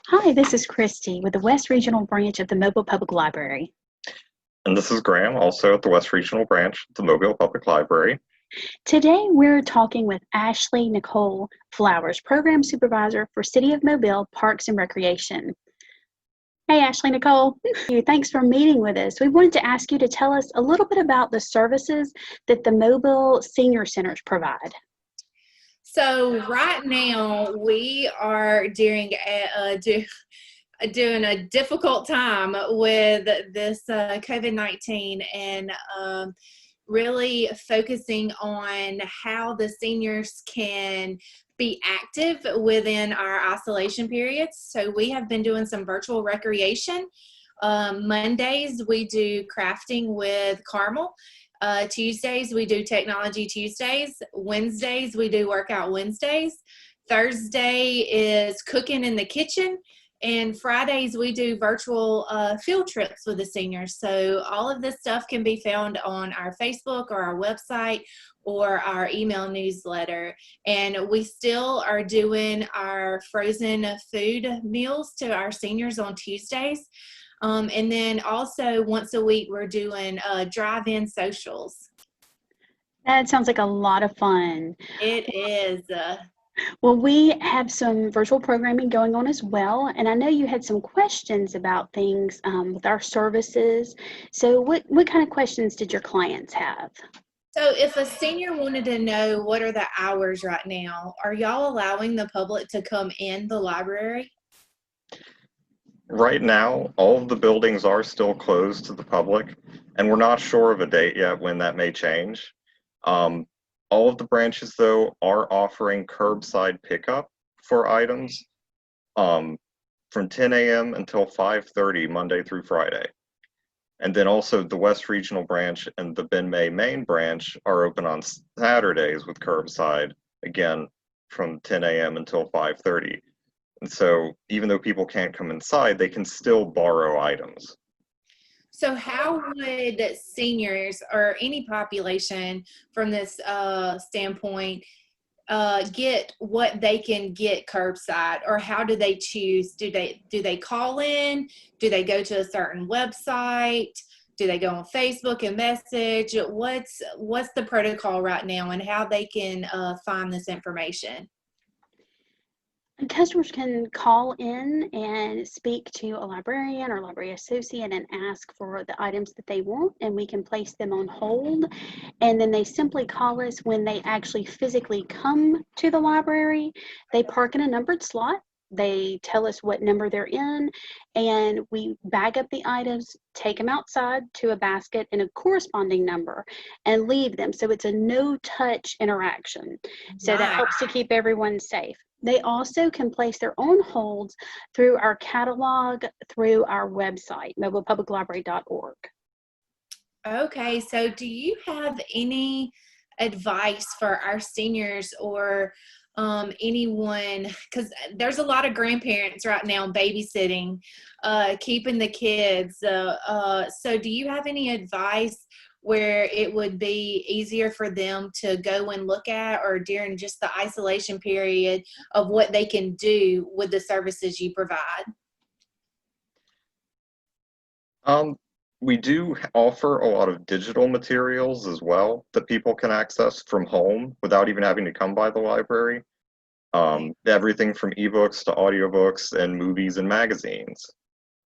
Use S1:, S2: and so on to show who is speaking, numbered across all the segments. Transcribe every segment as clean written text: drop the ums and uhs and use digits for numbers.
S1: Hi, this is Christy with the West Regional Branch of the Mobile Public Library.
S2: And this is Graham, also at the West Regional Branch of the Mobile Public Library.
S1: Today we're talking with Ashley Nicole Flowers, Program Supervisor for City of Mobile Parks and Recreation. Hey, Ashley Nicole. Thanks for meeting with us. We wanted to ask you to tell us a little bit about the services that the Mobile Senior Centers provide.
S3: So right now we are doing a difficult time with this COVID-19 and really focusing on how the seniors can be active within our isolation periods. So we have been doing some virtual recreation. Mondays we do crafting with Carmel. Tuesdays we do technology Tuesdays. Wednesdays we do workout Wednesdays. Thursday is cooking in the kitchen. And Fridays we do virtual field trips with the seniors. So all of this stuff can be found on our Facebook or our website or our email newsletter. And we still are doing our frozen food meals to our seniors on Tuesdays. And then also once a week, we're doing drive-in socials.
S1: That sounds like a lot of fun.
S3: It is.
S1: Well, we have some virtual programming going on as well, and I know you had some questions about things with our services. So what kind of questions did your clients have?
S3: So if a senior wanted to know what are the hours right now, are y'all allowing the public to come in the library?
S2: Right now, all of the buildings are still closed to the public, and we're not sure of a date yet when that may change. All of the branches, though, are offering curbside pickup for items from 10 a.m. until 5:30 Monday through Friday. And then also the West Regional Branch and the Ben May Main Branch are open on Saturdays with curbside, again, from 10 a.m. until 5:30. And so even though people can't come inside, they can still borrow items.
S3: So how would seniors or any population from this standpoint get what they can get curbside, or how do they choose? Do they call in? Do they go to a certain website? Do they go on Facebook and message? What's the protocol right now, and how they can find this information?
S1: Customers can call in and speak to a librarian or library associate and ask for the items that they want, and we can place them on hold. And then they simply call us when they actually physically come to the library. They park in a numbered slot. They tell us what number they're in, and we bag up the items, take them outside to a basket in a corresponding number, and leave them. So it's a no-touch interaction. So that helps to keep everyone safe. They also can place their own holds through our catalog, through our website, mobilepubliclibrary.org.
S3: Okay, so do you have any advice for our seniors or anyone, because there's a lot of grandparents right now babysitting, keeping the kids. So do you have any advice where it would be easier for them to go and look at, or during just the isolation period, of what they can do with the services you provide?
S2: We do offer a lot of digital materials as well that people can access from home without even having to come by the library. Everything from ebooks to audiobooks and movies and magazines.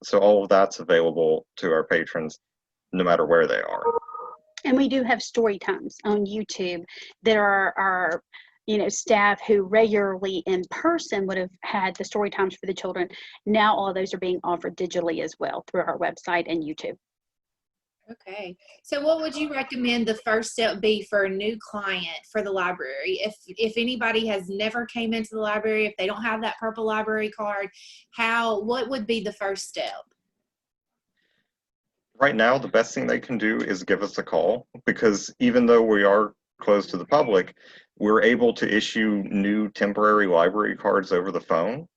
S2: So all of that's available to our patrons no matter where they are.
S1: And we do have story times on YouTube that are our staff who regularly in person would have had the story times for the children. Now all of those are being offered digitally as well through our website and YouTube.
S3: Okay. So what would you recommend the first step be for a new client for the library? If anybody has never came into the library, if they don't have that purple library card, what would be the first step?
S2: Right now, the best thing they can do is give us a call, because even though we are closed to the public, we're able to issue new temporary library cards over the phone.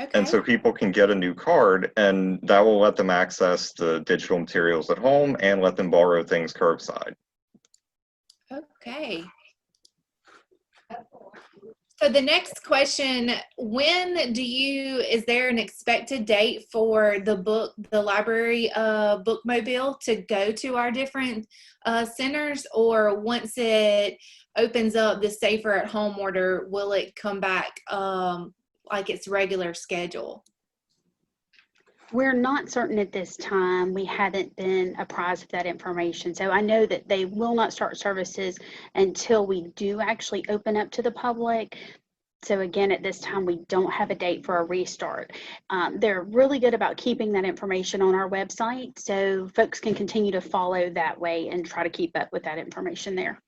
S3: Okay.
S2: And so people can get a new card, and that will let them access the digital materials at home and let them borrow things curbside.
S3: Okay. So the next question, is there an expected date for the library bookmobile to go to our different centers, or once it opens up the safer at home order, will it come back like its regular schedule?
S1: We're not certain at this time. We haven't been apprised of that information. So I know that they will not start services until we do actually open up to the public. So again, at this time, we don't have a date for a restart. They're really good about keeping that information on our website, so folks can continue to follow that way and try to keep up with that information there.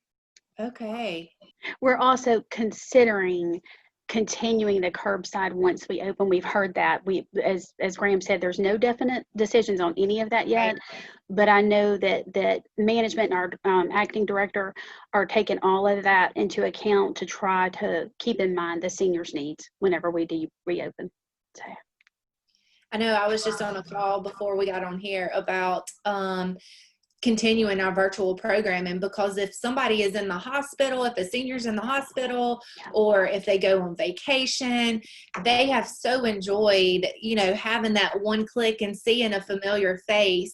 S3: Okay.
S1: We're also considering continuing the curbside once we open. We've heard that. As Graham said, there's no definite decisions on any of that yet, but I know that management and our acting director are taking all of that into account to try to keep in mind the seniors' needs whenever we do reopen. So.
S3: I know I was just on a call before we got on here about continuing our virtual programming, because if somebody is in the hospital, if a senior's in the hospital, or if they go on vacation, they have so enjoyed, having that one click and seeing a familiar face,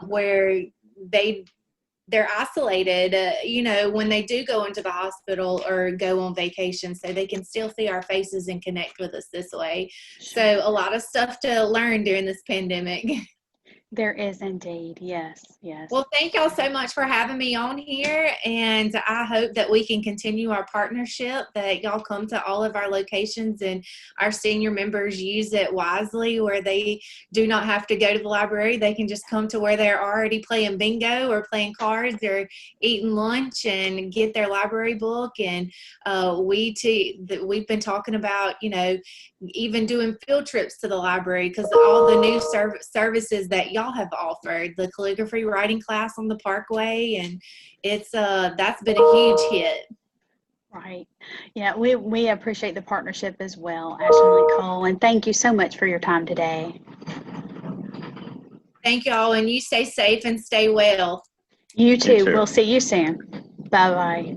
S3: where they're isolated, when they do go into the hospital or go on vacation, so they can still see our faces and connect with us this way. So a lot of stuff to learn during this pandemic.
S1: There is indeed. Yes.
S3: Well, thank y'all so much for having me on here, and I hope that we can continue our partnership, that y'all come to all of our locations and our senior members use it wisely, where they do not have to go to the library. They can just come to where they're already playing bingo or playing cards or eating lunch and get their library book. And we've been talking about, even doing field trips to the library, because all the new services that y'all have offered, the calligraphy writing class on the Parkway, and that's been a huge hit.
S1: Right. Yeah, we appreciate the partnership as well, Ashley and Nicole, and thank you so much for your time today.
S3: Thank y'all, and you stay safe and stay well.
S1: You too. We'll see you soon. Bye-bye.